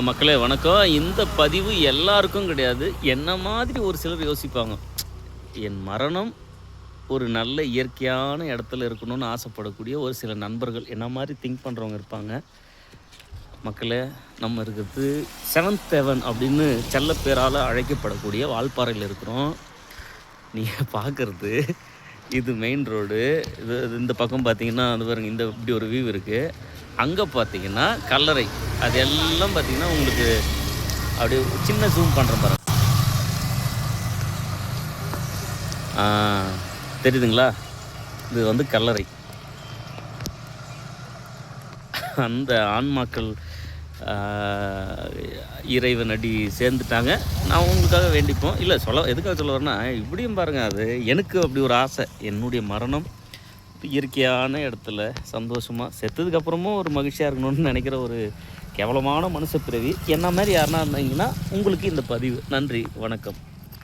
மக்களே வணக்கம். இந்த பதிவு எல்லாருக்கும் கிடையாது. என்ன மாதிரி ஒரு சிலர் யோசிப்பாங்க. என் மரணம் ஒரு நல்ல இயற்கையான இடத்துல இருக்கணும்னு ஆசைப்படக்கூடிய ஒரு சில நண்பர்கள் என்ன மாதிரி திங்க் பண்ணுறவங்க இருப்பாங்க. மக்களே, நம்ம இருக்கிறது செவன்த் ஹெவன் அப்படின்னு செல்ல பேரால் அழைக்கப்படக்கூடிய வால்பாறையில் இருக்கிறோம். நீங்கள் பார்க்குறது இது மெயின் ரோடு. இந்த பக்கம் பார்த்தீங்கன்னா அது பாருங்க, இந்த இப்படி ஒரு வியூ இருக்குது. அங்கே பார்த்தீங்கன்னா கல்லறை. அது எல்லாம் பார்த்தீங்கன்னா உங்களுக்கு அப்படியே சின்ன ஜூம் பண்ணுறேன் பாருங்க. தெரியுதுங்களா? இது வந்து கல்லறை. அந்த ஆன்மாக்கள் இறைவன் அடி சேர்ந்துட்டாங்க. நான் உங்களுக்காக வேண்டிப்போம். இல்லை எதுக்காக சொல்ல வரேன்னா, இப்படியும் பாருங்கள், அது எனக்கு அப்படி ஒரு ஆசை. என்னுடைய மரணம் இயற்கையான இடத்துல சந்தோஷமாக செத்ததுக்கப்புறமும் ஒரு மகிழ்ச்சியாக இருக்கணும்னு நினைக்கிற ஒரு கேவலமான மனுஷ பிறவி என்ன மாதிரி யாருன்னா இருந்தீங்கன்னா உங்களுக்கு இந்த பதிவு. நன்றி, வணக்கம்.